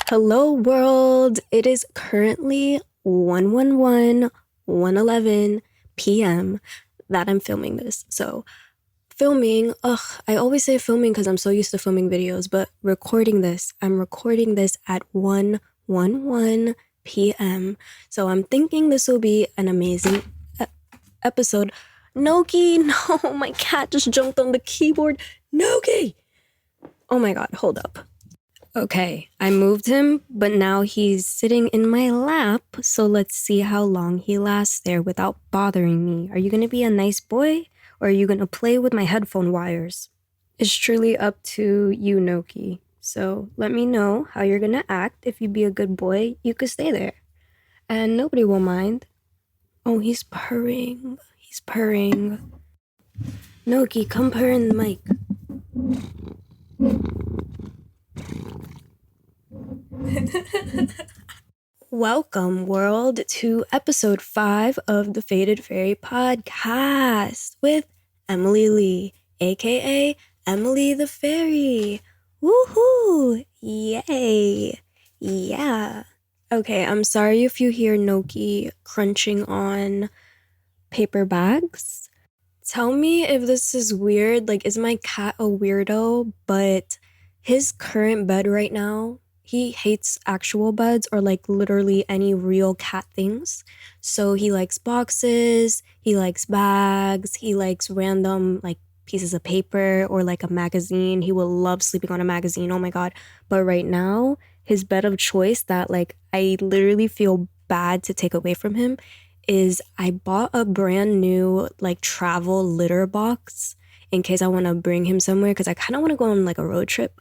Hello world, it is currently 1:11 p.m. that I'm filming this. So filming, I always say filming because I'm so used to filming videos, but I'm recording this at 1:11 p.m. So I'm thinking this will be an amazing episode. Noki, no, my cat just jumped on the keyboard. Noki! Oh my god, hold up. Okay, I moved him, but now he's sitting in my lap, so let's see how long he lasts there without bothering me. Are you gonna be a nice boy, or are you gonna play with my headphone wires? It's truly up to you, Noki. So let me know how you're gonna act. If you be a good boy, you could stay there. And nobody will mind. Oh, he's purring. He's purring. Noki, come purr in the mic. Welcome, world, to episode 5 of the Faded Fairy podcast with Emily Lee, aka Emily the Fairy. Woohoo! Yay! Yeah. Okay, I'm sorry if you hear Noki crunching on paper bags. Tell me if this is weird. Like, is my cat a weirdo? But his current bed right now, he hates actual beds or like literally any real cat things. So he likes boxes, he likes bags, he likes random like pieces of paper or like a magazine. He will love sleeping on a magazine. Oh my god. But right now, his bed of choice that like I literally feel bad to take away from him is I bought a brand new like travel litter box in case I want to bring him somewhere because I kind of want to go on like a road trip.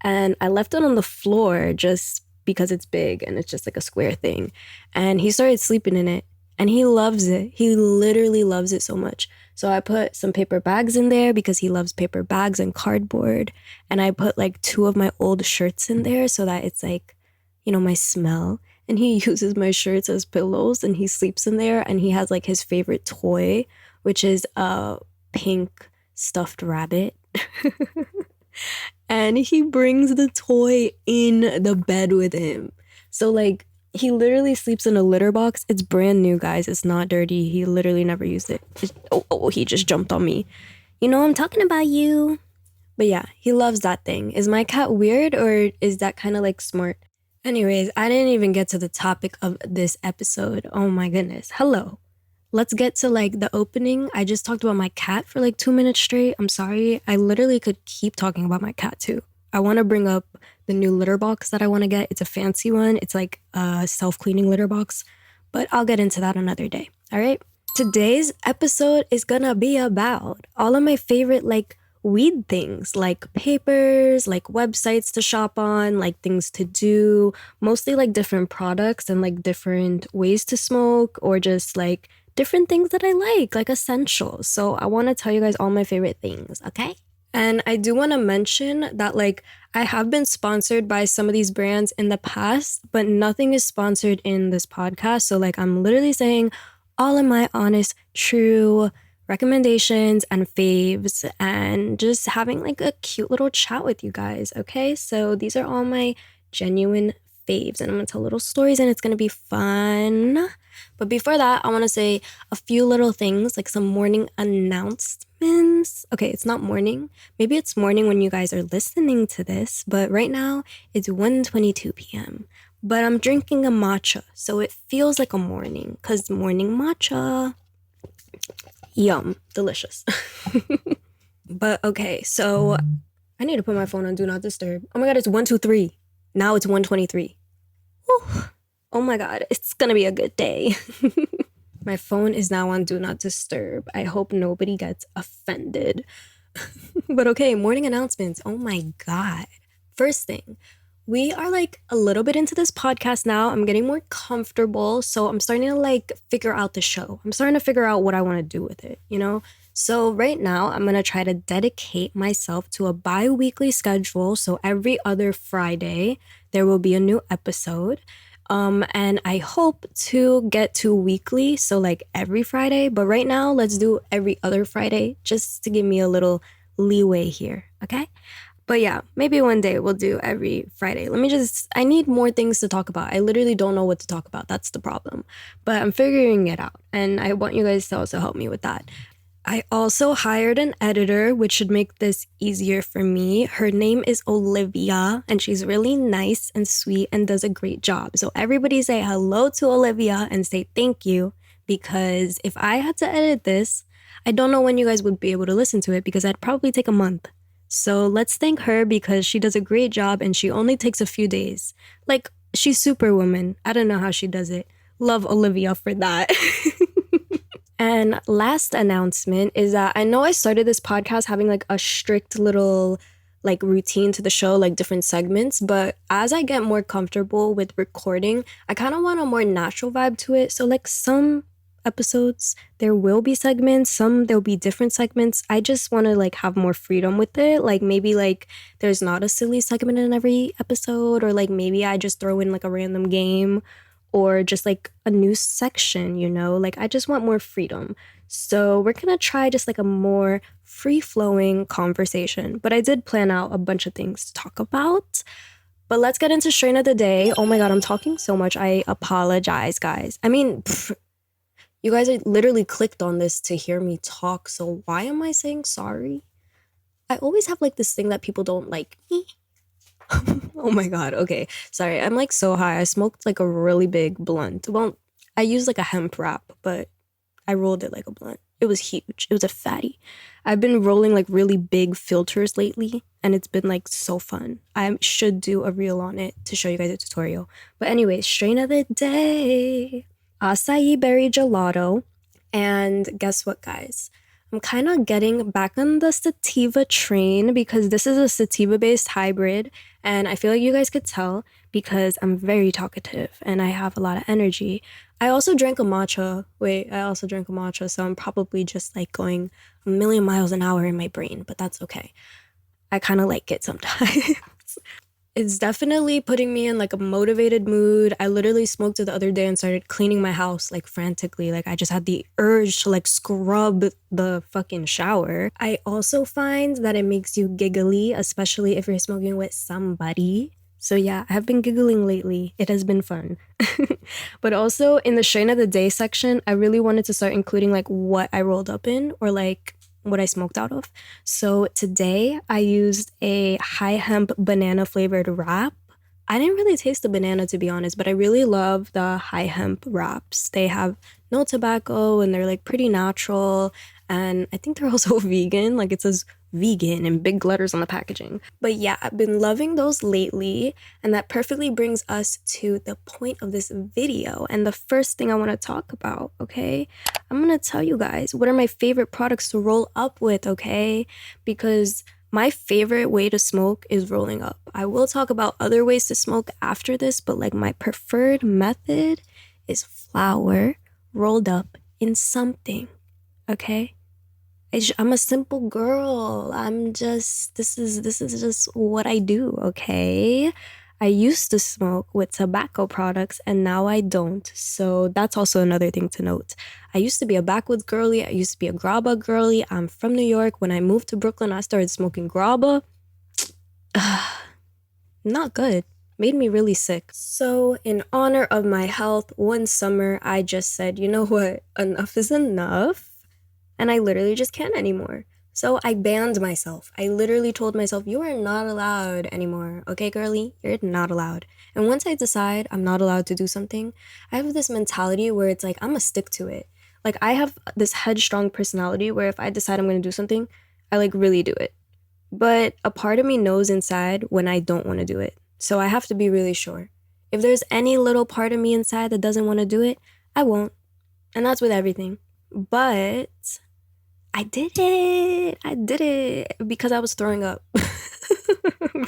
And I left it on the floor just because it's big and it's just like a square thing. And he started sleeping in it and he loves it. He literally loves it so much. So I put some paper bags in there because he loves paper bags and cardboard. And I put like 2 of my old shirts in there so that it's like, you know, my smell. And he uses my shirts as pillows and he sleeps in there. And he has like his favorite toy, which is a pink stuffed rabbit. And he brings the toy in the bed with him. So like he literally sleeps in a litter box. It's brand new, guys. It's not dirty. He literally never used it. He just jumped on me. You know I'm talking about you. But yeah, he loves that thing. Is my cat weird or is that kind of like smart? Anyways, I didn't even get to the topic of this episode. Oh my goodness. Hello. Let's get to like the opening. I just talked about my cat for like 2 minutes straight. I'm sorry. I literally could keep talking about my cat too. I want to bring up the new litter box that I want to get. It's a fancy one. It's like a self-cleaning litter box, but I'll get into that another day. All right. Today's episode is gonna be about all of my favorite like weed things, like papers, like websites to shop on, like things to do, mostly like different products and like different ways to smoke or just like different things that I like essentials. So I want to tell you guys all my favorite things, okay? And I do want to mention that like I have been sponsored by some of these brands in the past, but nothing is sponsored in this podcast. So like I'm literally saying all of my honest, true recommendations and faves and just having like a cute little chat with you guys, okay? So these are all my genuine faves and I'm gonna tell little stories and it's gonna be fun. But before that, I want to say a few little things, like some morning announcements. Okay, it's not morning. Maybe it's morning when you guys are listening to this, but right now it's 1:22 p.m. But I'm drinking a matcha, so it feels like a morning, because morning matcha. Yum, delicious. But okay, so I need to put my phone on Do Not Disturb. Oh my god, it's 1:23. Now it's 1:23. Whew. Oh my god, it's gonna be a good day. My phone is now on Do Not Disturb. I hope nobody gets offended. But okay, morning announcements. Oh my god. First thing, we are like a little bit into this podcast now. I'm getting more comfortable. So I'm starting to like figure out the show. I'm starting to figure out what I want to do with it, you know? So right now I'm going to try to dedicate myself to a bi-weekly schedule. So every other Friday, there will be a new episode. And I hope to get to weekly, so like every Friday. But right now, let's do every other Friday just to give me a little leeway here, okay? But yeah, maybe one day we'll do every Friday. I need more things to talk about. I literally don't know what to talk about. That's the problem. But I'm figuring it out. And I want you guys to also help me with that. I also hired an editor, which should make this easier for me. Her name is Olivia, and she's really nice and sweet and does a great job. So everybody say hello to Olivia and say thank you, because if I had to edit this, I don't know when you guys would be able to listen to it because I'd probably take a month. So let's thank her because she does a great job and she only takes a few days. Like, she's superwoman. I don't know how she does it. Love Olivia for that. And last announcement is that I know I started this podcast having like a strict little like routine to the show, like different segments, but as I get more comfortable with recording, I kind of want a more natural vibe to it. So like some episodes there will be segments, some there'll be different segments. I just want to like have more freedom with it. Like maybe like there's not a silly segment in every episode, or like maybe I just throw in like a random game or just like a new section, you know? Like I just want more freedom. So we're gonna try just like a more free-flowing conversation. But I did plan out a bunch of things to talk about. But let's get into strain of the day. Oh my god, I'm talking so much. I apologize, guys. I mean, you guys literally clicked on this to hear me talk, so why am I saying sorry? I always have like this thing that people don't like me. Oh my god, okay. Sorry, I'm like so high. I smoked like a really big blunt. Well, I used like a hemp wrap, but I rolled it like a blunt. It was huge. It was a fatty. I've been rolling like really big filters lately, and it's been like so fun. I should do a reel on it to show you guys a tutorial. But anyway, strain of the day. Acai berry gelato. And guess what, guys? I'm kind of getting back on the sativa train because this is a sativa-based hybrid, and I feel like you guys could tell because I'm very talkative and I have a lot of energy. I also drank a matcha. So I'm probably just like going a million miles an hour in my brain, but that's okay. I kind of like it sometimes. It's definitely putting me in like a motivated mood. I literally smoked it the other day and started cleaning my house like frantically. Like I just had the urge to like scrub the fucking shower. I also find that it makes you giggly, especially if you're smoking with somebody. So yeah, I have been giggling lately. It has been fun. But also in the strain of the day section, I really wanted to start including like what I rolled up in or like what I smoked out of. So today I used a high hemp banana flavored wrap. I didn't really taste the banana, to be honest, but I really love the high hemp wraps. They have no tobacco and they're like pretty natural, and I think they're also vegan. Like it says vegan in big letters on the packaging. But yeah, I've been loving those lately, and that perfectly brings us to the point of this video and the first thing I want to talk about. Okay, I'm gonna tell you guys what are my favorite products to roll up with, okay? Because my favorite way to smoke is rolling up. I will talk about other ways to smoke after this, but like my preferred method is flower rolled up in something, okay? I'm a simple girl. This is just what I do, okay? I used to smoke with tobacco products and now I don't. So that's also another thing to note. I used to be a backwoods girly. I used to be a grabba girly. I'm from New York. When I moved to Brooklyn, I started smoking grabba. Not good. Made me really sick. So in honor of my health, one summer I just said, you know what? Enough is enough. And I literally just can't anymore. So I banned myself. I literally told myself, you are not allowed anymore. Okay, girly? You're not allowed. And once I decide I'm not allowed to do something, I have this mentality where it's like, I'm gonna stick to it. Like I have this headstrong personality where if I decide I'm gonna do something, I like really do it. But a part of me knows inside when I don't want to do it. So I have to be really sure. If there's any little part of me inside that doesn't want to do it, I won't. And that's with everything. But I did it because I was throwing up.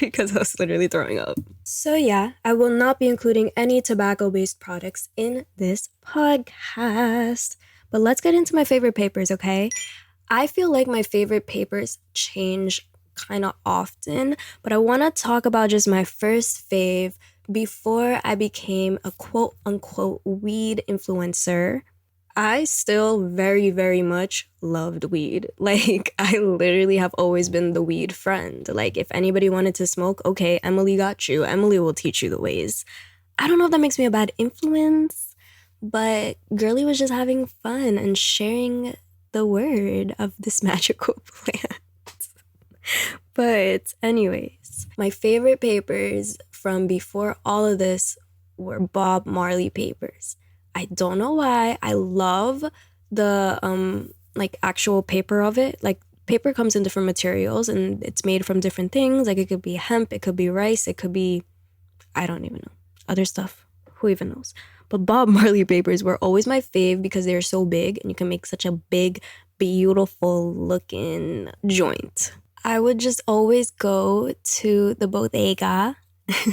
Because I was literally throwing up. So yeah, I will not be including any tobacco-based products in this podcast. But let's get into my favorite papers, okay? I feel like my favorite papers change kind of often, but I want to talk about just my first fave before I became a quote-unquote weed influencer. I still very, very much loved weed. Like, I literally have always been the weed friend. Like, if anybody wanted to smoke, okay, Emily got you. Emily will teach you the ways. I don't know if that makes me a bad influence, but girly was just having fun and sharing the word of this magical plant. But, anyways, my favorite papers from before all of this were Bob Marley papers. I don't know why. I love the like actual paper of it. Like paper comes in different materials and it's made from different things. Like it could be hemp, it could be rice, it could be I don't even know. Other stuff. Who even knows? But Bob Marley papers were always my fave because they're so big and you can make such a big, beautiful looking joint. I would just always go to the bodega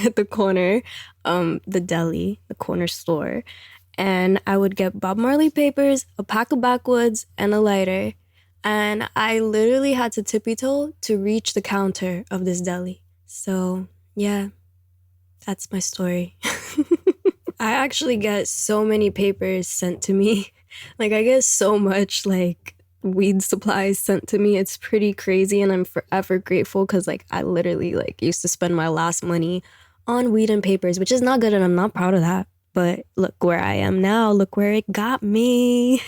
at the corner, the deli, the corner store, and I would get Bob Marley papers, a pack of backwoods, and a lighter. And I literally had to tippy toe to reach the counter of this deli. So, yeah, that's my story. I actually get so many papers sent to me. Like, I get so much, like, weed supplies sent to me. It's pretty crazy, and I'm forever grateful because, like, I literally, like, used to spend my last money on weed and papers, which is not good, and I'm not proud of that. But look where I am now. Look where it got me.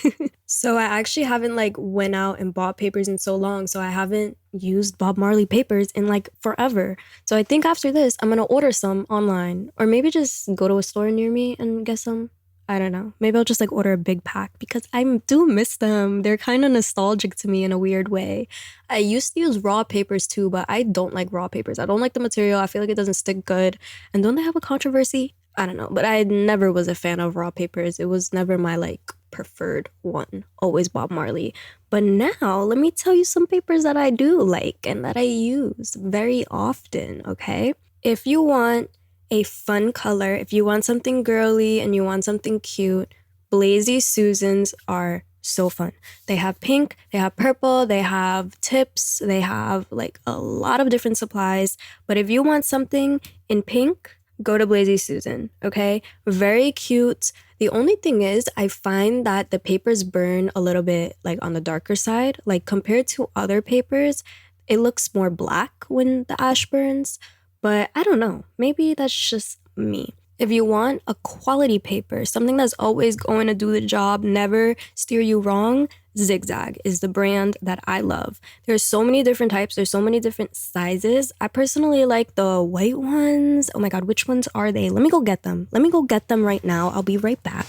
So I actually haven't like went out and bought papers in so long. So I haven't used Bob Marley papers in like forever. So I think after this, I'm going to order some online or maybe just go to a store near me and get some. I don't know. Maybe I'll just like order a big pack because I do miss them. They're kind of nostalgic to me in a weird way. I used to use raw papers too, but I don't like raw papers. I don't like the material. I feel like it doesn't stick good. And don't they have a controversy? I don't know, but I never was a fan of raw papers. It was never my like preferred one. Always Bob Marley. But now, let me tell you some papers that I do like and that I use very often, okay? If you want a fun color, if you want something girly and you want something cute, Blazy Susans are so fun. They have pink, they have purple, they have tips, they have like a lot of different supplies. But if you want something in pink, go to Blazy Susan, okay? Very cute. The only thing is, I find that the papers burn a little bit like on the darker side. Like compared to other papers, it looks more black when the ash burns. But I don't know. Maybe that's just me. If you want a quality paper, something that's always going to do the job, never steer you wrong, Zigzag is the brand that I love. There's so many different types. There's so many different sizes. I personally like the white ones. Oh my God, which ones are they? Let me go get them. Let me go get them right now. I'll be right back.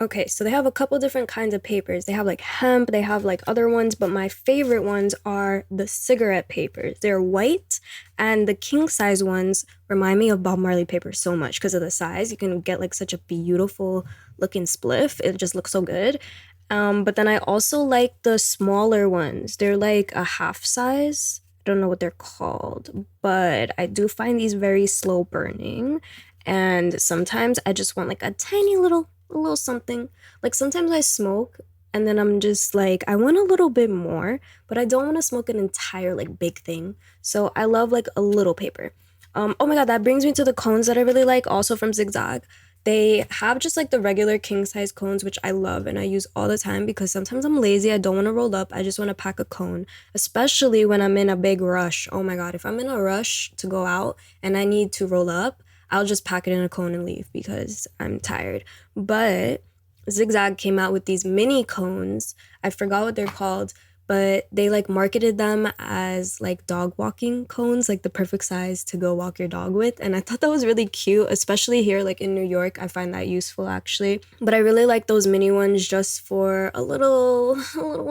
Okay, so they have a couple different kinds of papers. They have like hemp, they have like other ones, but my favorite ones are the cigarette papers. They're white, and the king size ones remind me of Bob Marley papers so much because of the size. You can get like such a beautiful looking spliff. It just looks so good. But then I also like the smaller ones. They're like a half size. I don't know what they're called, but I do find these very slow burning. And sometimes I just want like a tiny little something. Like sometimes I smoke and then I'm just like, I want a little bit more, but I don't want to smoke an entire like big thing. So I love like a little paper. Oh my God, that brings me to the cones that I really like, also from Zigzag. They have just like the regular king size cones, which I love and I use all the time because sometimes I'm lazy. I don't want to roll up. I just want to pack a cone, especially when I'm in a big rush. Oh my God, if I'm in a rush to go out and I need to roll up, I'll just pack it in a cone and leave because I'm tired. But Zigzag came out with these mini cones. I forgot what they're called, but they like marketed them as like dog walking cones, like the perfect size to go walk your dog with. And I thought that was really cute, especially here like in New York. I find that useful actually. But I really like those mini ones just for a little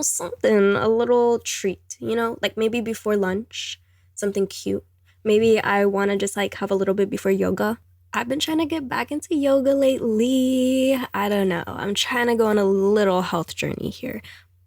something, a little treat, you know, like maybe before lunch, something cute. Maybe I want to just like have a little bit before yoga. I've been trying to get back into yoga lately. I don't know. I'm trying to go on a little health journey here.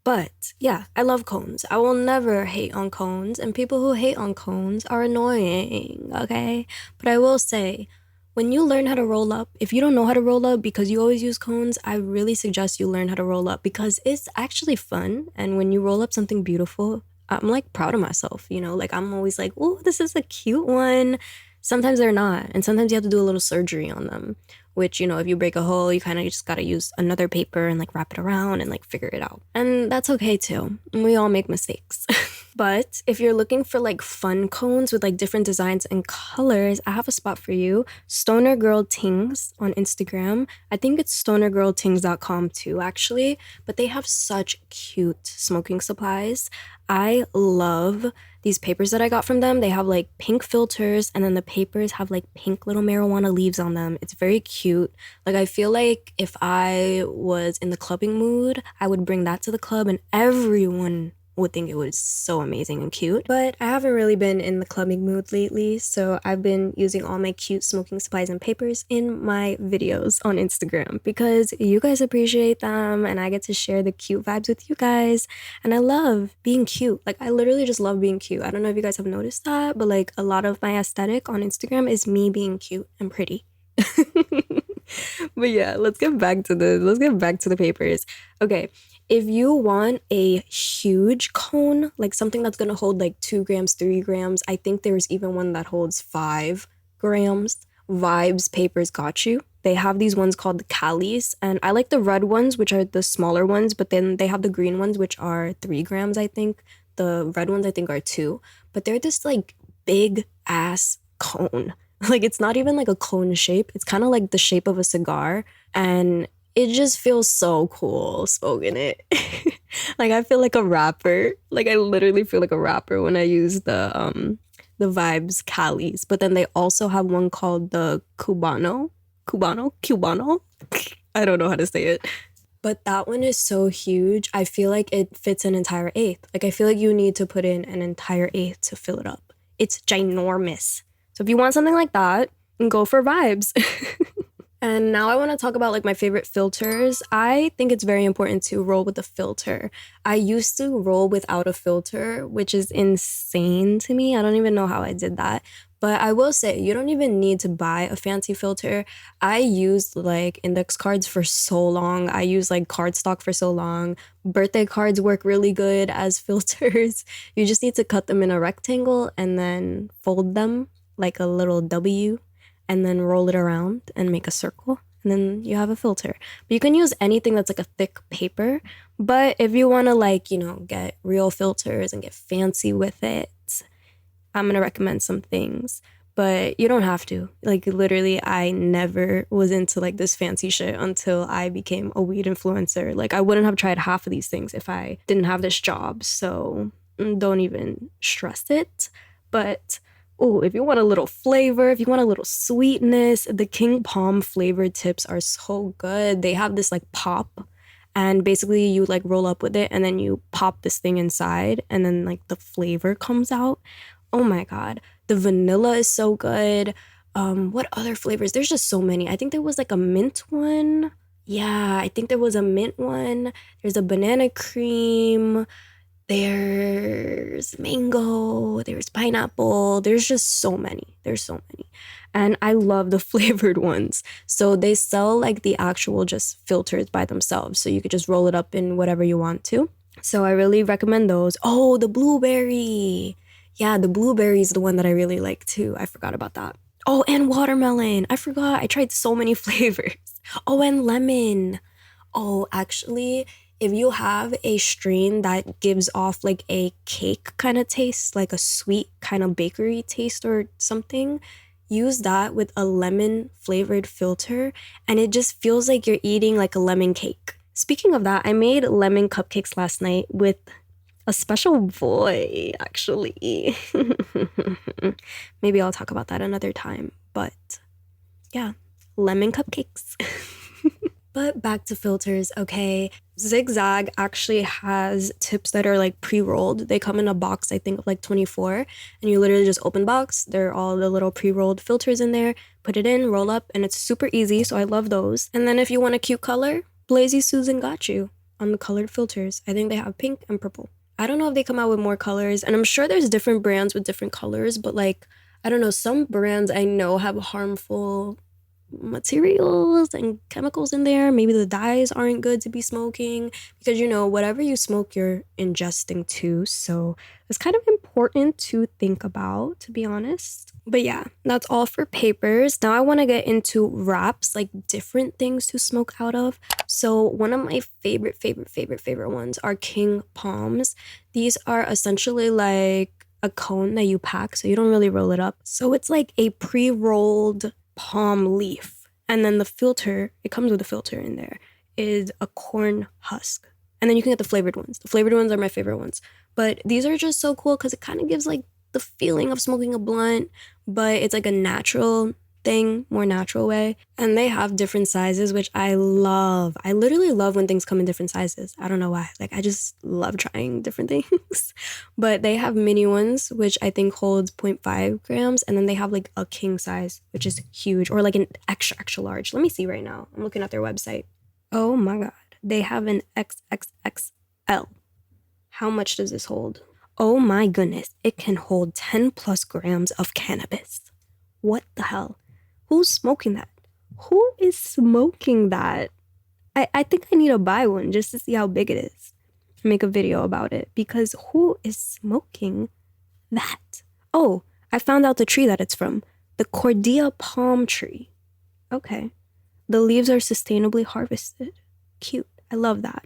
But yeah, I love cones. I will never hate on cones, and people who hate on cones are annoying, okay? But I will say, when you learn how to roll up, if you don't know how to roll up because you always use cones, I really suggest you learn how to roll up because it's actually fun. And when you roll up something beautiful, I'm like proud of myself, you know, like I'm always like, oh, this is a cute one. Sometimes they're not. And sometimes you have to do a little surgery on them, which, you know, if you break a hole, you kind of just got to use another paper and like wrap it around and like figure it out. And that's okay too. We all make mistakes. But if you're looking for like fun cones with like different designs and colors, I have a spot for you. Stoner Girl Tings on Instagram. I think it's stonergirltings.com too, actually. But they have such cute smoking supplies. I love these papers that I got from them. They have like pink filters, and then the papers have like pink little marijuana leaves on them. It's very cute. Like, I feel like if I was in the clubbing mood, I would bring that to the club and everyone would think it was so amazing and cute. But I haven't really been in the clubbing mood lately, so I've been using all my cute smoking supplies and papers in my videos on Instagram because you guys appreciate them and I get to share the cute vibes with you guys. And I love being cute. Like, I literally just love being cute. I don't know if you guys have noticed that, but like a lot of my aesthetic on Instagram is me being cute and pretty. But yeah, let's get back to the papers. Okay, if you want a huge cone, like something that's gonna hold like 2 grams, 3 grams, I think there's even one that holds 5 grams. Vibes Papers got you. They have these ones called the Calis, and I like the red ones, which are the smaller ones, but then they have the green ones, which are 3 grams, I think. The red ones, I think, are 2. But they're this like big ass cone. Like, it's not even like a cone shape. It's kind of like the shape of a cigar. And it just feels so cool smoking it. Like, I feel like a rapper. Like, I literally feel like a rapper when I use the Vibes Calis. But then they also have one called the Cubano. I don't know how to say it. But that one is so huge. I feel like it fits an entire eighth. Like, I feel like you need to put in an entire eighth to fill it up. It's ginormous. So if you want something like that, go for Vibes. And now I want to talk about like my favorite filters. I think it's very important to roll with a filter. I used to roll without a filter, which is insane to me. I don't even know how I did that. But I will say, you don't even need to buy a fancy filter. I used like index cards for so long. I used like cardstock for so long. Birthday cards work really good as filters. You just need to cut them in a rectangle and then fold them like a little W and then roll it around and make a circle. And then you have a filter. But you can use anything that's like a thick paper. But if you want to like, you know, get real filters and get fancy with it, I'm going to recommend some things. But you don't have to. Like, literally, I never was into like this fancy shit until I became a weed influencer. Like, I wouldn't have tried half of these things if I didn't have this job. So don't even stress it. But oh, if you want a little flavor, if you want a little sweetness, the King Palm flavored tips are so good. They have this like pop, and basically you like roll up with it and then you pop this thing inside and then like the flavor comes out. Oh my God. The vanilla is so good. What other flavors? There's just so many. I think there was like a mint one. Yeah, I think there was a mint one. There's a banana cream. There's mango, there's pineapple, there's just so many. There's so many. And I love the flavored ones. So they sell like the actual just filters by themselves. So you could just roll it up in whatever you want to. So I really recommend those. Oh, the blueberry. Yeah, the blueberry is the one that I really like too. I forgot about that. Oh, and watermelon. I forgot. I tried so many flavors. Oh, and lemon. Oh, actually, if you have a strain that gives off like a cake kind of taste, like a sweet kind of bakery taste or something, use that with a lemon flavored filter and it just feels like you're eating like a lemon cake. Speaking of that, I made lemon cupcakes last night with a special boy, actually. Maybe I'll talk about that another time, but yeah, lemon cupcakes. But back to filters, okay. Zigzag actually has tips that are like pre-rolled. They come in a box, I think, of like 24. And you literally just open the box. They're all the little pre-rolled filters in there. Put it in, roll up, and it's super easy. So I love those. And then if you want a cute color, Blazy Susan got you on the colored filters. I think they have pink and purple. I don't know if they come out with more colors. And I'm sure there's different brands with different colors. But like, I don't know, some brands I know have harmful materials and chemicals in there. Maybe the dyes aren't good to be smoking because, whatever you smoke, you're ingesting too. So it's kind of important to think about, to be honest. But yeah, that's all for papers. Now I want to get into wraps, like different things to smoke out of. So one of my favorite ones are King Palms. These are essentially like a cone that you pack, so you don't really roll it up. So it's like a pre-rolled palm leaf. And then the filter, it comes with a filter in there, is a corn husk. And then you can get the flavored ones. The flavored ones are my favorite ones. But these are just so cool because it kind of gives like the feeling of smoking a blunt, but it's like a natural thing, more natural way. And they have different sizes, which I love. I literally love when things come in different sizes. I don't know why. Like, I just love trying different things. But they have mini ones, which I think holds 0.5 grams. And then they have like a king size, which is huge, or like an extra, extra large. Let me see right now. I'm looking at their website. Oh my God. They have an XXXL. How much does this hold? Oh my goodness. It can hold 10 plus grams of cannabis. What the hell? Who's smoking that? Who is smoking that? I think I need to buy one just to see how big it is. Make a video about it because who is smoking that? Oh, I found out the tree that it's from. The Cordia palm tree. Okay. The leaves are sustainably harvested. Cute. I love that.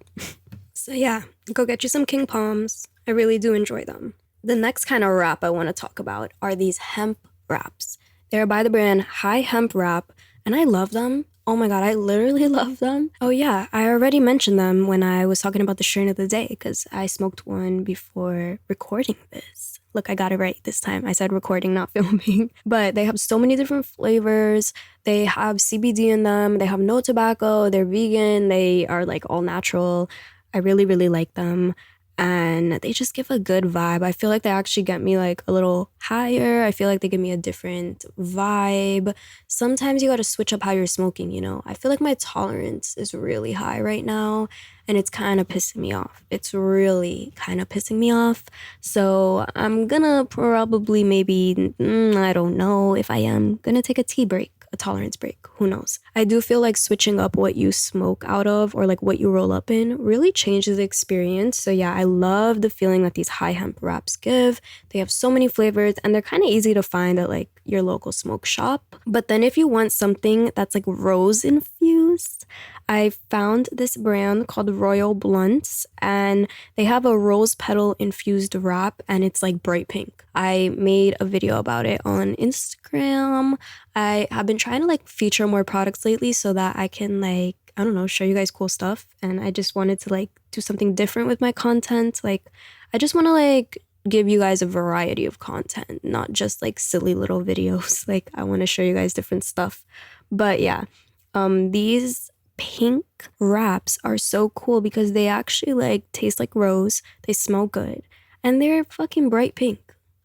So yeah, go get you some King Palms. I really do enjoy them. The next kind of wrap I want to talk about are these hemp wraps. They're by the brand High Hemp Wrap, and I love them. Oh my God, I literally love them. Oh yeah, I already mentioned them when I was talking about the strain of the day because I smoked one before recording this. Look, I got it right this time. I said recording, not filming. But they have so many different flavors. They have CBD in them. They have no tobacco. They're vegan. They are like all natural. I really, really like them. And they just give a good vibe. I feel like they actually get me like a little higher. I feel like they give me a different vibe. Sometimes you gotta switch up how you're smoking, I feel like my tolerance is really high right now and it's kind of pissing me off. It's really kind of pissing me off. So I'm gonna probably maybe, I don't know if I am gonna take a tea break. A tolerance break. Who knows? I do feel like switching up what you smoke out of or like what you roll up in really changes the experience. So yeah, I love the feeling that these high hemp wraps give. They have so many flavors and they're kind of easy to find at like your local smoke shop. But then if you want something that's like rose infused, I found this brand called Royal Blunts and they have a rose petal infused wrap and it's like bright pink. I made a video about it on Instagram. I have been trying to like feature more products lately so that I can like, I don't know, show you guys cool stuff. And I just wanted to like do something different with my content. Like, I just want to like give you guys a variety of content, not just like silly little videos. Like, I want to show you guys different stuff. But yeah, these pink wraps are so cool because they actually like taste like rose. They smell good and they're fucking bright pink.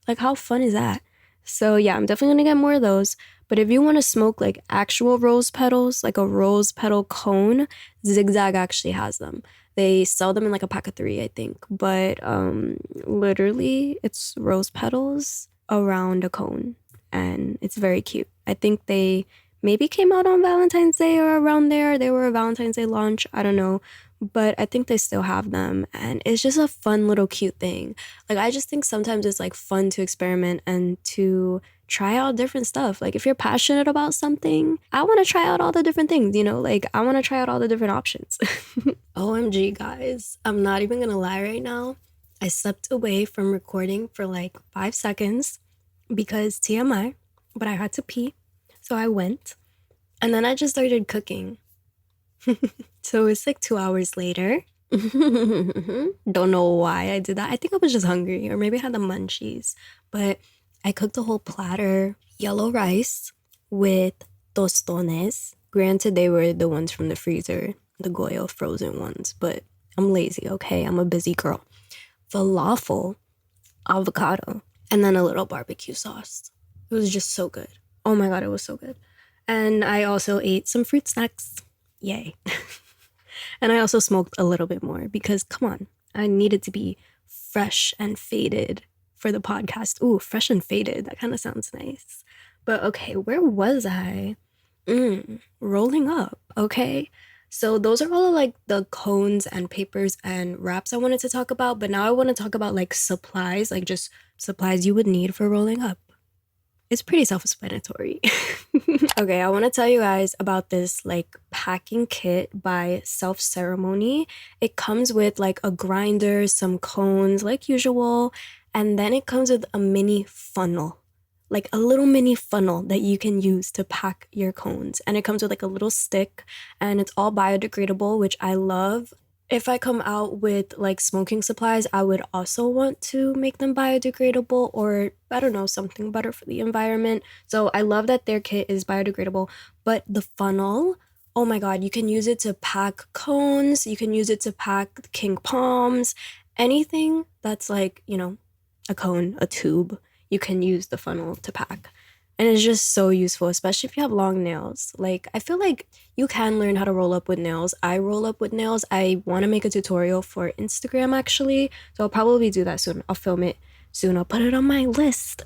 Like, how fun is that? So yeah, I'm definitely gonna get more of those. But if you want to smoke like actual rose petals, like a rose petal cone, Zigzag actually has them. They sell them in like a pack of 3, I think. But literally it's rose petals around a cone and it's very cute. I think they maybe came out on Valentine's Day or around there. They were a Valentine's Day launch. I don't know. But I think they still have them. And it's just a fun little cute thing. Like, I just think sometimes it's like fun to experiment and to try out different stuff. Like, if you're passionate about something, I want to try out all the different things, like I want to try out all the different options. OMG, guys, I'm not even gonna lie right now. I stepped away from recording for like 5 seconds because TMI, but I had to pee. So I went and then I just started cooking. So it's like 2 hours later. Don't know why I did that. I think I was just hungry or maybe I had the munchies. But I cooked a whole platter, yellow rice with tostones. Granted, they were the ones from the freezer, the Goya frozen ones, but I'm lazy, okay? I'm a busy girl. Falafel, avocado, and then a little barbecue sauce. It was just so good. Oh my God, it was so good. And I also ate some fruit snacks. Yay. And I also smoked a little bit more because, come on, I needed to be fresh and faded for the podcast. Ooh, fresh and faded. That kind of sounds nice. But okay, where was I? Rolling up, okay? So those are all like the cones and papers and wraps I wanted to talk about, but now I want to talk about like supplies, like just supplies you would need for rolling up. It's pretty self-explanatory. Okay, I want to tell you guys about this like packing kit by Self Ceremony. It comes with like a grinder, some cones like usual, and then it comes with a mini funnel. Like a little mini funnel that you can use to pack your cones. And it comes with like a little stick and it's all biodegradable, which I love. If I come out with like smoking supplies, I would also want to make them biodegradable or I don't know, something better for the environment. So I love that their kit is biodegradable, but the funnel, oh my God, you can use it to pack cones, you can use it to pack king palms, anything that's like, you know, a cone, a tube, you can use the funnel to pack. And it's just so useful, especially if you have long nails. Like, I feel like you can learn how to roll up with nails. I roll up with nails. I want to make a tutorial for Instagram, actually. So I'll probably do that soon. I'll film it soon. I'll put it on my list.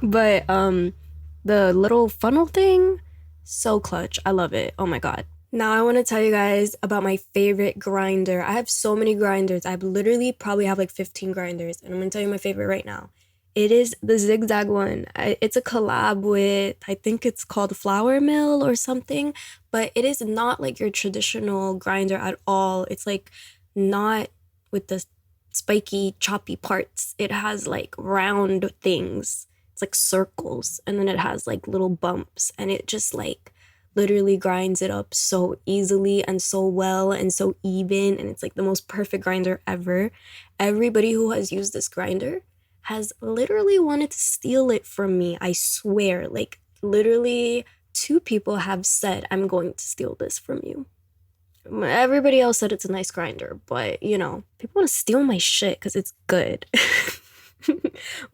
But the little funnel thing, so clutch. I love it. Oh my God. Now I want to tell you guys about my favorite grinder. I have so many grinders. I literally probably have like 15 grinders. And I'm going to tell you my favorite right now. It is the zigzag one. It's a collab with, I think it's called Flour Mill or something, but it is not like your traditional grinder at all. It's like not with the spiky, choppy parts. It has like round things. It's like circles, and then it has like little bumps, and it just like literally grinds it up so easily and so well and so even, and it's like the most perfect grinder ever. Everybody who has used this grinder has literally wanted to steal it from me. I swear, like literally 2 people have said, I'm going to steal this from you. Everybody else said it's a nice grinder, but you know, people want to steal my shit because it's good.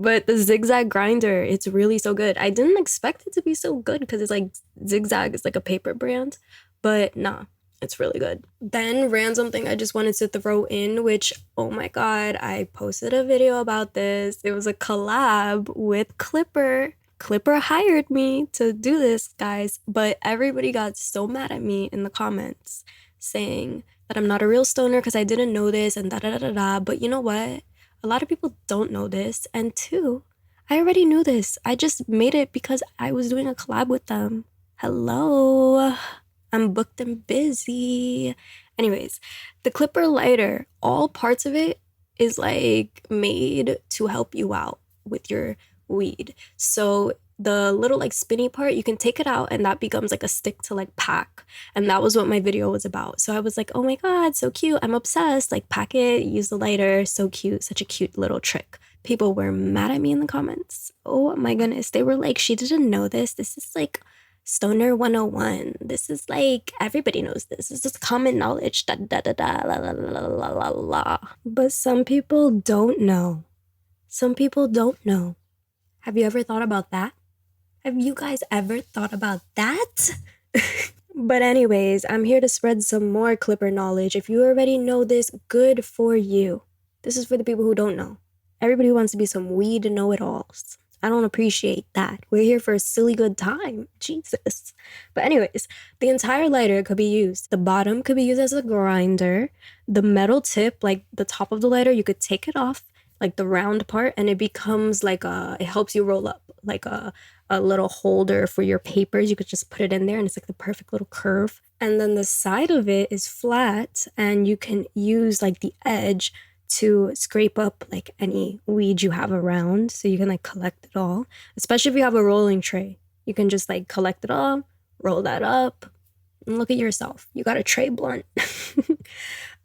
But the zigzag grinder, it's really so good. I didn't expect it to be so good because it's like Zigzag is like a paper brand, but nah, it's really good. Then random thing I just wanted to throw in, which, oh my God, I posted a video about this. It was a collab with Clipper. Clipper hired me to do this, guys, but everybody got so mad at me in the comments saying that I'm not a real stoner because I didn't know this and da da da da da. But you know what? A lot of people don't know this. And 2, I already knew this. I just made it because I was doing a collab with them. Hello. I'm booked and busy. Anyways, the Clipper lighter, all parts of it is like made to help you out with your weed. So the little like spinny part, you can take it out and that becomes like a stick to like pack. And that was what my video was about. So I was like, oh my God, so cute. I'm obsessed. Like pack it, use the lighter. So cute. Such a cute little trick. People were mad at me in the comments. Oh my goodness. They were like, she didn't know this. This is like Stoner 101. This is like, everybody knows this. This is common knowledge. Da da da da la la la la la la. But some people don't know. Some people don't know. Have you ever thought about that? Have you guys ever thought about that? But anyways, I'm here to spread some more Clipper knowledge. If you already know this, good for you. This is for the people who don't know. Everybody wants to be some weed know-it-alls. I don't appreciate that. We're here for a silly good time. Jesus. But anyways, the entire lighter could be used. The bottom could be used as a grinder. The metal tip, like the top of the lighter, you could take it off, like the round part, and it becomes like it helps you roll up, like a little holder for your papers. You could just put it in there and it's like the perfect little curve. And then the side of it is flat and you can use like the edge to scrape up like any weed you have around, so you can like collect it all, especially if you have a rolling tray. You can just like collect it all, roll that up, and look at yourself. You got a tray blunt.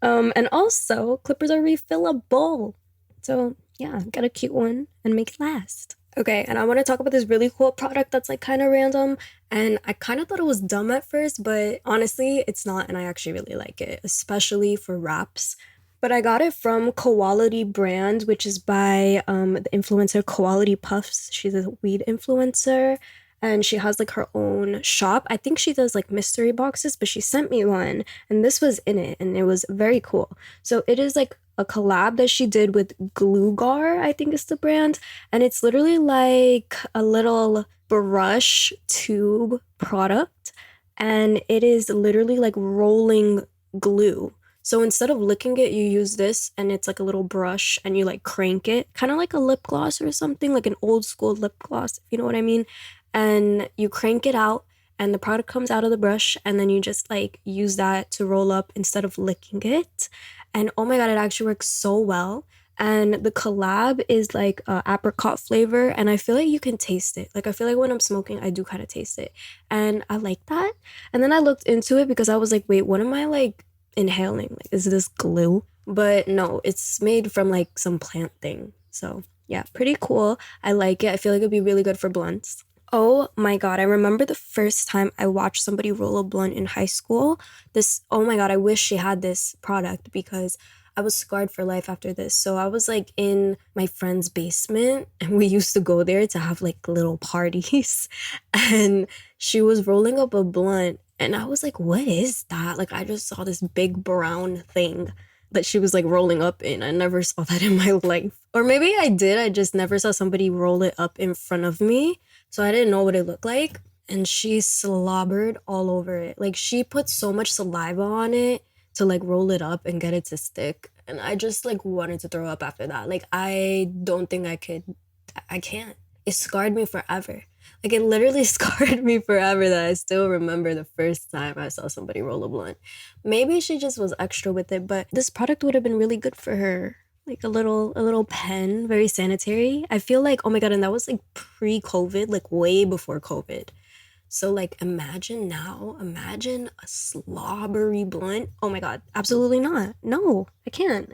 And also clippers are refillable, so yeah, get a cute one and make it last. Okay, and I want to talk about this really cool product that's like kind of random, and I kind of thought it was dumb at first, but honestly it's not, and I actually really like it, especially for wraps. But I got it from Quality Brand, which is by the influencer Quality Puffs. She's a weed influencer and she has like her own shop. I think she does like mystery boxes, but she sent me one and this was in it and it was very cool. So it is like a collab that she did with Glugar, I think is the brand. And it's literally like a little brush tube product and it is literally like rolling glue. So instead of licking it, you use this, and it's like a little brush, and you like crank it, kind of like a lip gloss or something, like an old school lip gloss, if you know what I mean. And you crank it out, and the product comes out of the brush, and then you just like use that to roll up instead of licking it. And oh my god, it actually works so well. And the collab is like apricot flavor, and I feel like you can taste it. Like I feel like when I'm smoking, I do kind of taste it, and I like that. And then I looked into it because I was like, wait, what am I like inhaling? Like, is this glue? But no, it's made from like some plant thing. So yeah, pretty cool. I like it. I feel like it'd be really good for blunts. Oh my god, I remember the first time I watched somebody roll a blunt in high school. Oh my god, I wish she had this product because I was scarred for life after this. So I was like in my friend's basement, and we used to go there to have like little parties. And she was rolling up a blunt, and I was like, what is that? Like I just saw this big brown thing that she was like rolling up in. I never saw that in my life. Or maybe I did, I just never saw somebody roll it up in front of me. So I didn't know what it looked like. And she slobbered all over it. Like she put so much saliva on it to like roll it up and get it to stick. And I just like wanted to throw up after that. Like I don't think I could. I can't. It scarred me forever. Like it literally scarred me forever that I still remember the first time I saw somebody roll a blunt. Maybe she just was extra with it, but this product would have been really good for her. Like a little pen, very sanitary. I feel like, oh my god, and that was like pre-COVID, like way before COVID. So like imagine a slobbery blunt. Oh my god, absolutely not. No, I can't.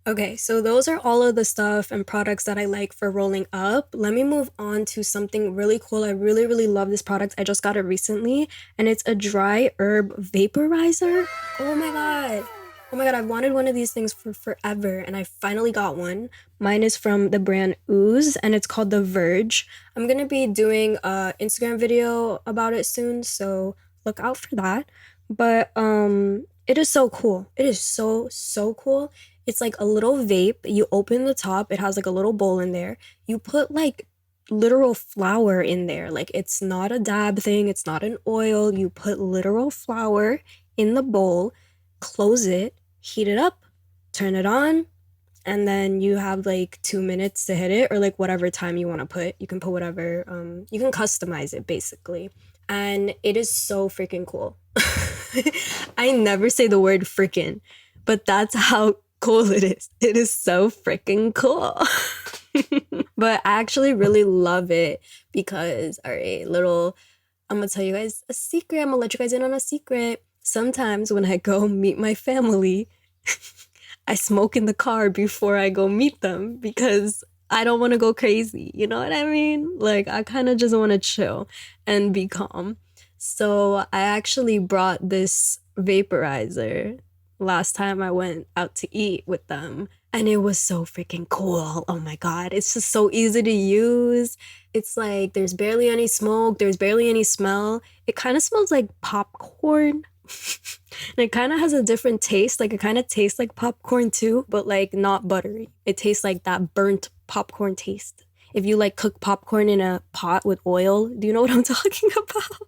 Okay, so those are all of the stuff and products that I like for rolling up. Let me move on to something really cool. I really, really love this product. I just got it recently, and it's a dry herb vaporizer. Oh my god. Oh my god, I've wanted one of these things for forever, and I finally got one. Mine is from the brand Ooze, and it's called The Verge. I'm gonna be doing a Instagram video about it soon, so look out for that. But it is so cool. It is so cool. It's like a little vape. You open the top, it has like a little bowl in there. You put like literal flour in there. Like it's not a dab thing, it's not an oil. You put literal flour in the bowl, close it, heat it up, turn it on, and then you have like 2 minutes to hit it, or like whatever time you want to put. You can put whatever, you can customize it basically. And it is so freaking cool. I never say the word freaking, but that's how cool it is. It is so freaking cool. But I actually really love it because, all right, I'm gonna tell you guys a secret. I'm gonna let you guys in on a secret. Sometimes when I go meet my family, I smoke in the car before I go meet them because I don't want to go crazy. You know what I mean? Like, I kind of just want to chill and be calm. So I actually brought this vaporizer last time I went out to eat with them. And it was so freaking cool. Oh my God. It's just so easy to use. It's like there's barely any smoke, there's barely any smell. It kind of smells like popcorn. And it kind of has a different taste. Like it kind of tastes like popcorn too, but like not buttery. It tastes like that burnt popcorn taste. If you like cook popcorn in a pot with oil, do you know what I'm talking about?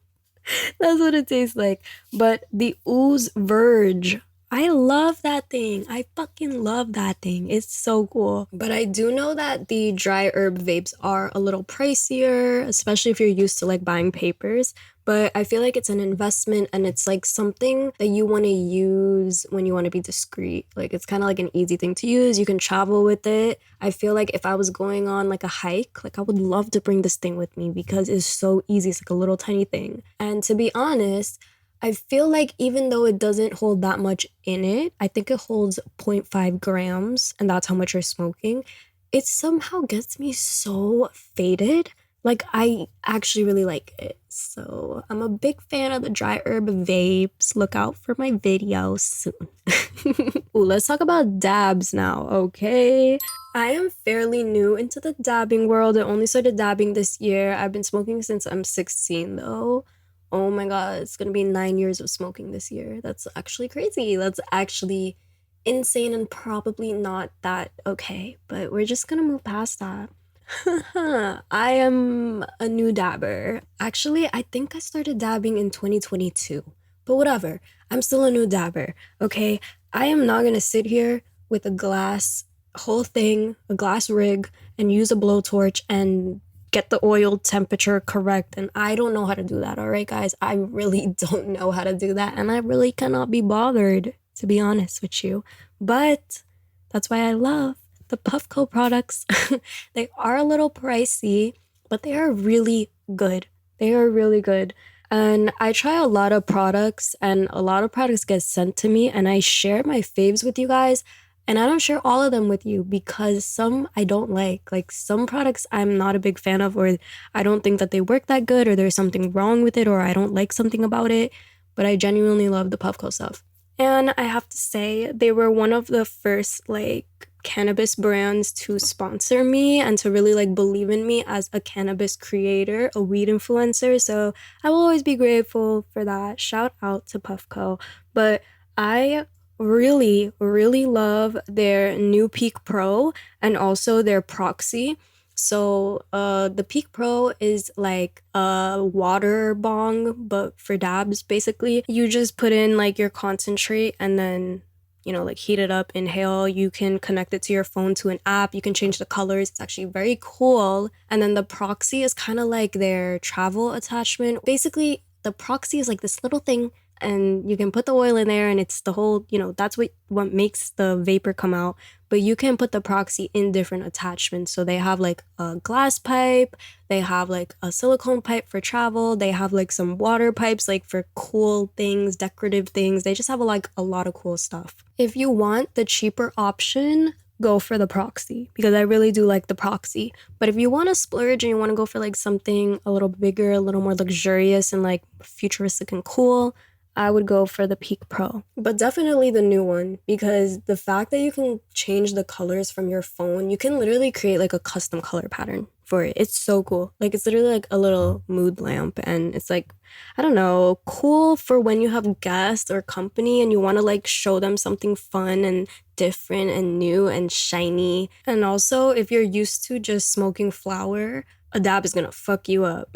That's what it tastes like. But the Ooze Verge, I love that thing. I fucking love that thing. It's so cool. But I do know that the dry herb vapes are a little pricier, especially if you're used to like buying papers. But I feel like it's an investment, and it's like something that you want to use when you want to be discreet. Like it's kind of like an easy thing to use. You can travel with it. I feel like if I was going on like a hike, like I would love to bring this thing with me because it's so easy. It's like a little tiny thing. And to be honest, I feel like even though it doesn't hold that much in it, I think it holds zero 0.5 grams, and that's how much you're smoking. It somehow gets me so faded. Like, I actually really like it. So, I'm a big fan of the dry herb vapes. Look out for my videos soon. Ooh, let's talk about dabs now, okay? I am fairly new into the dabbing world. I only started dabbing this year. I've been smoking since I'm 16, though. Oh my God, it's gonna be 9 years of smoking this year. That's actually crazy. That's actually insane and probably not that okay, but we're just gonna move past that. I am a new dabber. Actually, I think I started dabbing in 2022. But whatever. I'm still a new dabber, okay? I am not gonna sit here with a glass whole thing, a glass rig, and use a blowtorch and get the oil temperature correct. And I don't know how to do that, all right, guys? I really don't know how to do that. And I really cannot be bothered, to be honest with you. But that's why I love the Puffco products. They are a little pricey, but they are really good. They are really good. And I try a lot of products, and a lot of products get sent to me, and I share my faves with you guys. And I don't share all of them with you because some I don't like. Like some products I'm not a big fan of, or I don't think that they work that good, or there's something wrong with it, or I don't like something about it. But I genuinely love the Puffco stuff. And I have to say, they were one of the first like cannabis brands to sponsor me and to really like believe in me as a cannabis creator, a weed influencer. So I will always be grateful for that. Shout out to Puffco. But I really, really love their new Peak Pro and also their Proxy. So the Peak Pro is like a water bong, but for dabs, basically. You just put in like your concentrate and then, you know, like heat it up, inhale. You can connect it to your phone to an app. You can change the colors. It's actually very cool. And then the Proxy is kind of like their travel attachment. Basically, the Proxy is like this little thing and you can put the oil in there and it's the whole, you know, that's what makes the vapor come out. But you can put the Proxy in different attachments. So they have like a glass pipe, they have like a silicone pipe for travel, they have like some water pipes like for cool things, decorative things. They just have like a lot of cool stuff. If you want the cheaper option, go for the Proxy because I really do like the Proxy. But if you want to splurge and you want to go for like something a little bigger, a little more luxurious and like futuristic and cool, I would go for the Peak Pro. But definitely the new one because the fact that you can change the colors from your phone, you can literally create like a custom color pattern for it. It's so cool. Like it's literally like a little mood lamp and it's like, I don't know, cool for when you have guests or company and you want to like show them something fun and different and new and shiny. And also if you're used to just smoking flower, a dab is gonna fuck you up.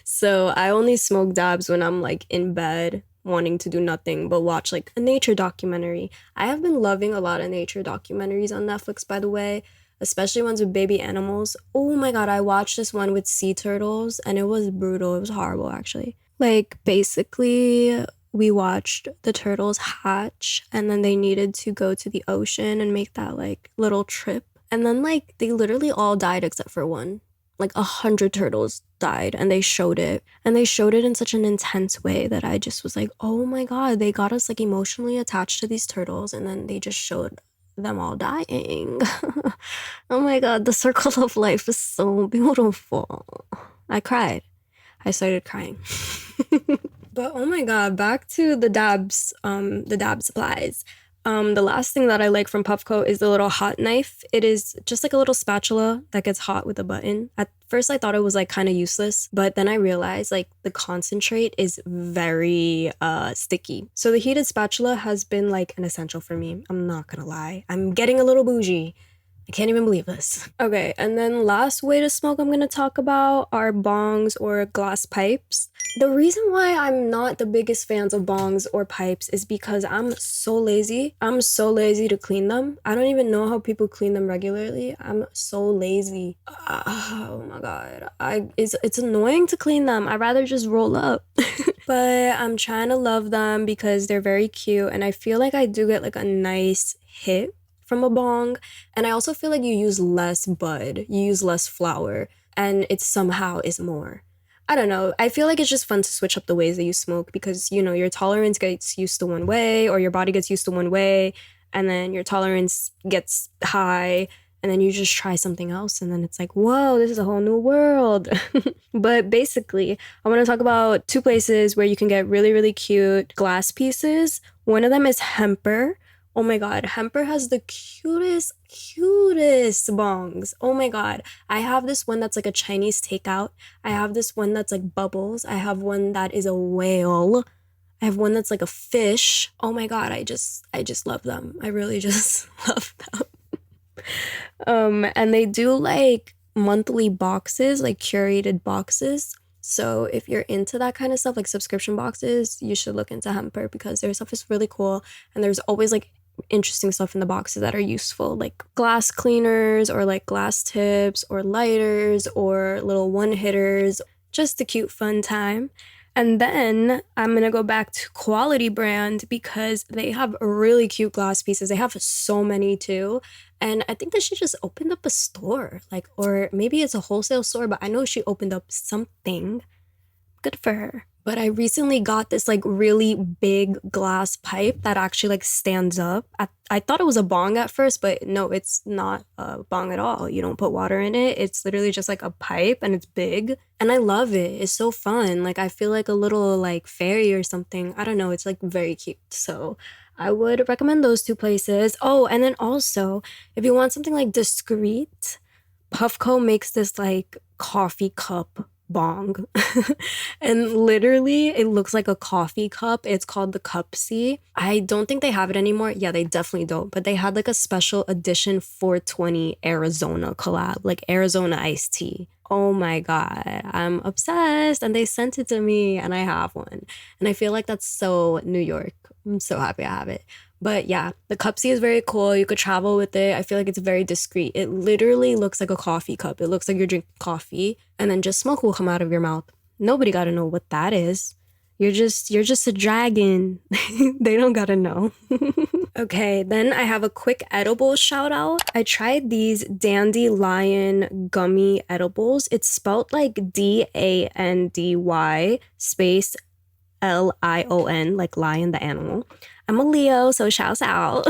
So I only smoke dabs when I'm like in bed wanting to do nothing but watch like a nature documentary. I have been loving a lot of nature documentaries on Netflix, by the way, especially ones with baby animals. Oh my god, I watched this one with sea turtles and it was brutal. It was horrible actually. Like basically we watched the turtles hatch and then they needed to go to the ocean and make that like little trip. And then like they literally all died except for one. Like 100 turtles died and they showed it. And they showed it in such an intense way that I just was like, oh my god, they got us like emotionally attached to these turtles and then they just showed them all dying. Oh my god, the circle of life is so beautiful. I cried. I started crying. But oh my god, back to the dab supplies. The last thing that I like from Puffco is the little hot knife. It is just like a little spatula that gets hot with a button. At first I thought it was like kind of useless, but then I realized like the concentrate is very sticky. So the heated spatula has been like an essential for me. I'm not gonna lie. I'm getting a little bougie. I can't even believe this. Okay, and then last way to smoke I'm gonna talk about are bongs or glass pipes. The reason why I'm not the biggest fans of bongs or pipes is because I'm so lazy. I'm so lazy to clean them. I don't even know how people clean them regularly. I'm so lazy. Oh my god. It's annoying to clean them. I'd rather just roll up. But I'm trying to love them because they're very cute and I feel like I do get like a nice hit from a bong. And I also feel like you use less bud, you use less flower, and it somehow is more. I don't know. I feel like it's just fun to switch up the ways that you smoke because, you know, your tolerance gets used to one way or your body gets used to one way and then your tolerance gets high and then you just try something else and then it's like, whoa, this is a whole new world. But basically, I want to talk about two places where you can get really, really cute glass pieces. One of them is Hemper. Oh my god, Hemper has the cutest bongs. Oh my god. I have this one that's like a Chinese takeout. I have this one that's like bubbles. I have one that is a whale. I have one that's like a fish. Oh my god, I just love them. I really just love them. And they do like monthly boxes, like curated boxes. So if you're into that kind of stuff, like subscription boxes, you should look into Hemper because their stuff is really cool. And there's always like interesting stuff in the boxes that are useful, like glass cleaners or like glass tips or lighters or little one hitters. Just a cute fun time. And then I'm gonna go back to Quality Brand because they have really cute glass pieces. They have so many too. And I think that she just opened up a store, like, or maybe it's a wholesale store, but I know she opened up something. Good for her. But I recently got this like really big glass pipe that actually like stands up. I thought it was a bong at first, but no, it's not a bong at all. You don't put water in it. It's literally just like a pipe and it's big. And I love it. It's so fun. Like I feel like a little like fairy or something. I don't know. It's like very cute. So I would recommend those two places. Oh, and then also if you want something like discreet, Puffco makes this like coffee cup bong. And literally it looks like a coffee cup. It's called the Cup C. I don't think they have it anymore. Yeah, they definitely don't. But they had like a special edition 420 Arizona collab, like Arizona iced tea. Oh my God, I'm obsessed. And they sent it to me and I have one. And I feel like that's so New York. I'm so happy I have it. But yeah, the Cup C is very cool. You could travel with it. I feel like it's very discreet. It literally looks like a coffee cup. It looks like you're drinking coffee and then just smoke will come out of your mouth. Nobody got to know what that is. You're just a dragon. They don't got to know. Okay, then I have a quick edible shout out. I tried these dandelion gummy edibles. It's spelled like DANDY space LION, like lion, the animal. I'm a Leo, so shouts out.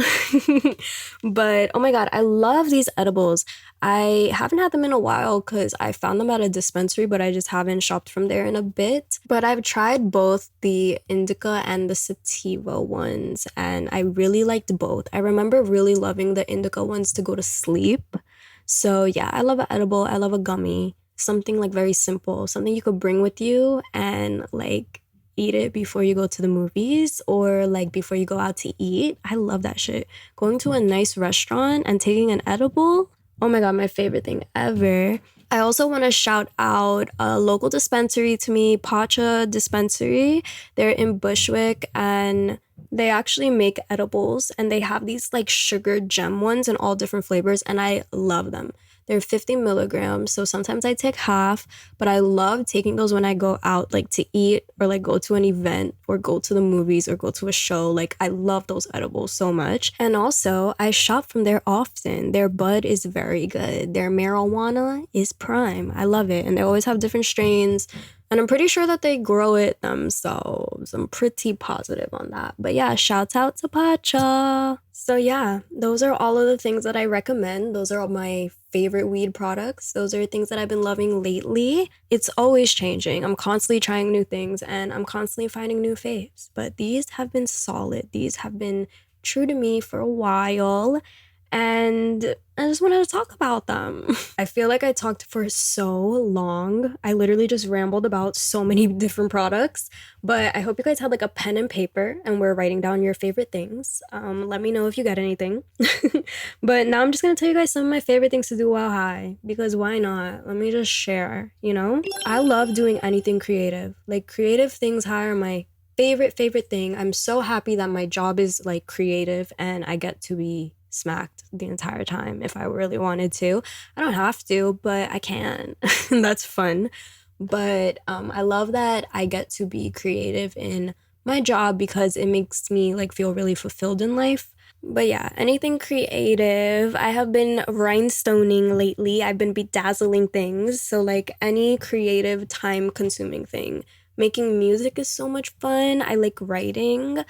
But oh my God, I love these edibles. I haven't had them in a while because I found them at a dispensary, but I just haven't shopped from there in a bit. But I've tried both the indica and the sativa ones, and I really liked both. I remember really loving the indica ones to go to sleep. So yeah, I love an edible. I love a gummy. Something like very simple, something you could bring with you and like eat it before you go to the movies or like before you go out to eat. I love that shit. Going to a nice restaurant and taking an edible. Oh my God, my favorite thing ever. I also want to shout out a local dispensary to me, Pacha Dispensary. They're in Bushwick and they actually make edibles and they have these like sugar gem ones in all different flavors and I love them. They're 50 milligrams, so sometimes I take half, but I love taking those when I go out, like to eat or like go to an event or go to the movies or go to a show. Like I love those edibles so much. And also, I shop from there often. Their bud is very good. Their marijuana is prime. I love it. And they always have different strains. And I'm pretty sure that they grow it themselves. I'm pretty positive on that. But yeah, shouts out to Pacha. So yeah, those are all of the things that I recommend. Those are all my favorite weed products. Those are things that I've been loving lately. It's always changing. I'm constantly trying new things and I'm constantly finding new faves. But these have been solid. These have been true to me for a while. And I just wanted to talk about them. I feel like I talked for so long. I literally just rambled about so many different products, but I hope you guys had like a pen and paper and were writing down your favorite things. Let me know if you got anything. But now I'm just gonna tell you guys some of my favorite things to do while high, because why not? Let me just share, you know? I love doing anything creative. Like creative things high are my favorite thing. I'm so happy that my job is like creative and I get to be smacked the entire time if I really wanted to. I don't have to, but I can. That's fun. But I love that I get to be creative in my job because it makes me like feel really fulfilled in life. But yeah, anything creative. I have been rhinestoning lately. I've been bedazzling things. So like any creative time consuming thing. Making music is so much fun. I like writing.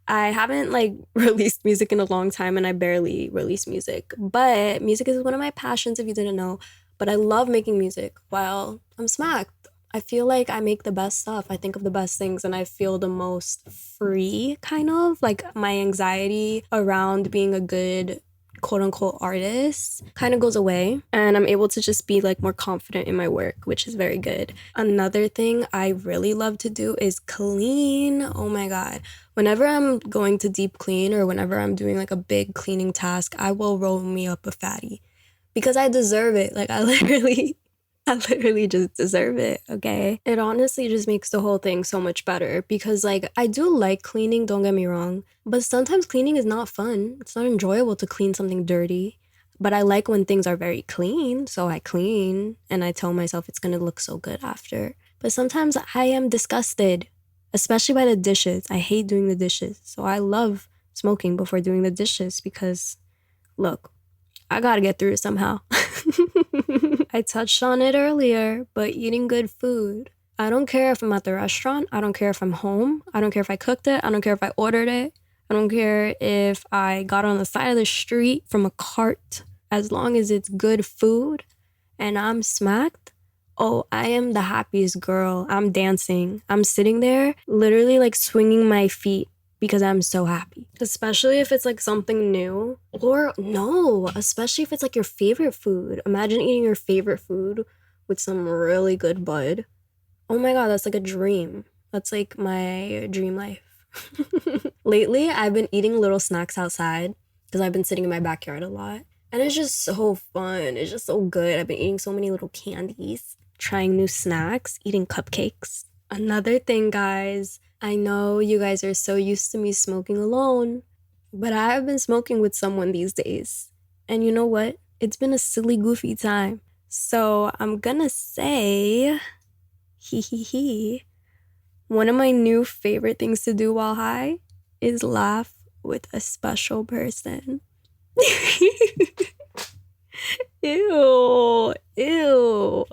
I haven't like released music in a long time and I barely release music, but music is one of my passions if you didn't know. But I love making music while I'm smacked. I feel like I make the best stuff. I think of the best things and I feel the most free, kind of. Like my anxiety around being a good quote unquote artist kind of goes away and I'm able to just be like more confident in my work, which is very good. Another thing I really love to do is clean. Oh my God. Whenever I'm going to deep clean or whenever I'm doing like a big cleaning task, I will roll me up a fatty because I deserve it. Like, I literally just deserve it, okay? It honestly just makes the whole thing so much better because, like, I do like cleaning, don't get me wrong, but sometimes cleaning is not fun. It's not enjoyable to clean something dirty. But I like when things are very clean, so I clean and I tell myself it's gonna look so good after. But sometimes I am disgusted, especially by the dishes. I hate doing the dishes. So I love smoking before doing the dishes because, look, I gotta get through it somehow. I touched on it earlier, but eating good food. I don't care if I'm at the restaurant. I don't care if I'm home. I don't care if I cooked it. I don't care if I ordered it. I don't care if I got on the side of the street from a cart. As long as it's good food and I'm smacked, oh, I am the happiest girl. I'm dancing. I'm sitting there literally like swinging my feet because I'm so happy. Especially if it's like something new. Or no, especially if it's like your favorite food. Imagine eating your favorite food with some really good bud. Oh my God, that's like a dream. That's like my dream life. Lately, I've been eating little snacks outside because I've been sitting in my backyard a lot. And it's just so fun. It's just so good. I've been eating so many little candies, trying new snacks, eating cupcakes. Another thing, guys, I know you guys are so used to me smoking alone, but I have been smoking with someone these days. And you know what? It's been a silly, goofy time. So I'm gonna say, hehehe, one of my new favorite things to do while high is laugh with a special person. Ew, ew,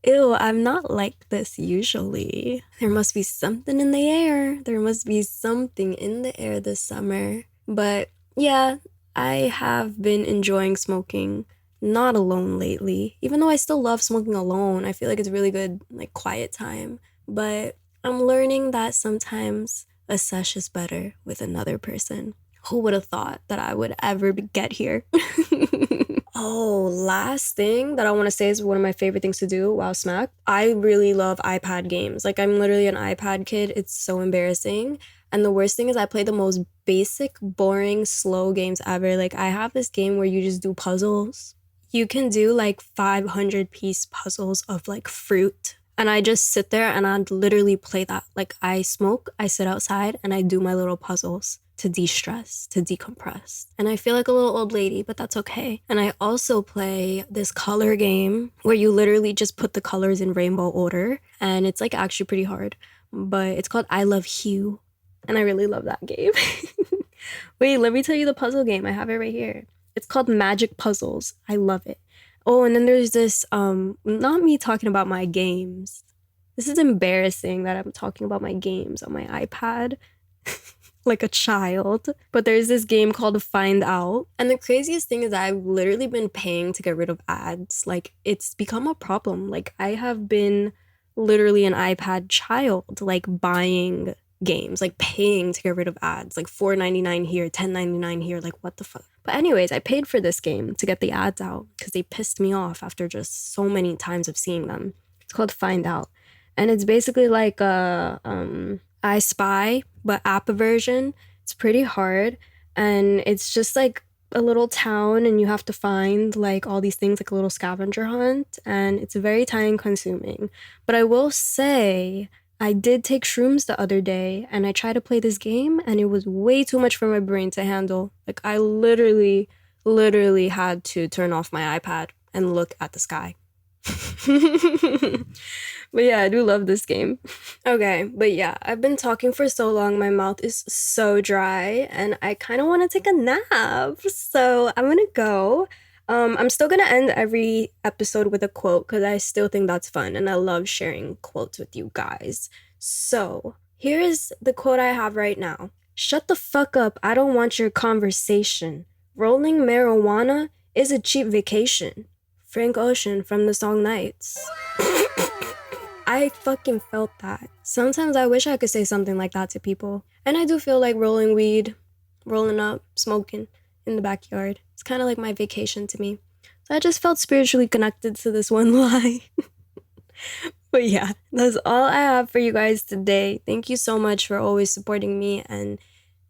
ew, I'm not like this usually. There must be something in the air. There must be something in the air this summer. But yeah, I have been enjoying smoking not alone lately. Even though I still love smoking alone, I feel like it's really good, like, quiet time. But I'm learning that sometimes a sesh is better with another person. Who would have thought that I would ever get here? Oh, last thing that I want to say is one of my favorite things to do while smacked. I really love iPad games. Like, I'm literally an iPad kid. It's so embarrassing. And the worst thing is I play the most basic, boring, slow games ever. Like, I have this game where you just do puzzles. You can do like 500-piece puzzles of like fruit. And I just sit there and I literally play that. Like, I smoke, I sit outside, and I do my little puzzles to de-stress, to decompress. And I feel like a little old lady, but that's okay. And I also play this color game where you literally just put the colors in rainbow order. And it's like actually pretty hard. But it's called I Love Hue. And I really love that game. Wait, let me tell you the puzzle game. I have it right here. It's called Magic Puzzles. I love it. Oh, and then there's this, not me talking about my games. This is embarrassing that I'm talking about my games on my iPad. Like a child. But there's this game called Find Out. And the craziest thing is that I've literally been paying to get rid of ads. Like, it's become a problem. Like, I have been literally an iPad child, like buying games, like paying to get rid of ads, like $4.99 here, $10.99 here, like what the fuck. But anyways, I paid for this game to get the ads out because they pissed me off after just so many times of seeing them. It's called Find Out. And it's basically like a I Spy, but app version. It's pretty hard. And it's just like a little town and you have to find like all these things, like a little scavenger hunt. And it's very time consuming. But I will say, I did take shrooms the other day and I tried to play this game and it was way too much for my brain to handle. Like, I literally had to turn off my iPad and look at the sky. But yeah, I do love this game. Okay, but yeah, I've been talking for so long, my mouth is so dry and I kind of want to take a nap. So I'm gonna go. I'm still gonna end every episode with a quote because I still think that's fun and I love sharing quotes with you guys. So here's the quote I have right now. Shut the fuck up, I don't want your conversation. Rolling marijuana is a cheap vacation. Frank Ocean from the song Nights. I fucking felt that. Sometimes I wish I could say something like that to people. And I do feel like rolling weed, rolling up, smoking in the backyard. It's kind of like my vacation to me. So I just felt spiritually connected to this one lie. But yeah, that's all I have for you guys today. Thank you so much for always supporting me. And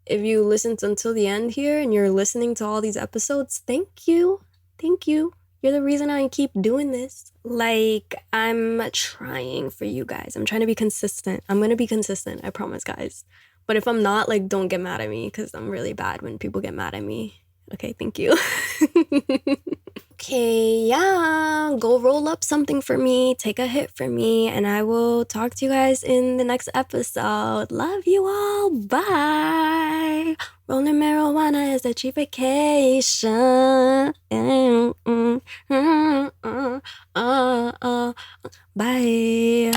if you listened until the end here and you're listening to all these episodes, thank you. Thank you. You're the reason I keep doing this. Like, I'm trying for you guys. I'm trying to be consistent. I'm gonna be consistent, I promise, guys. But if I'm not, like, don't get mad at me because I'm really bad when people get mad at me. Okay, thank you. Okay, yeah, go roll up something for me, take a hit for me, and I will talk to you guys in the next episode. Love you all. Bye. Rolling marijuana is a cheap vacation. Bye.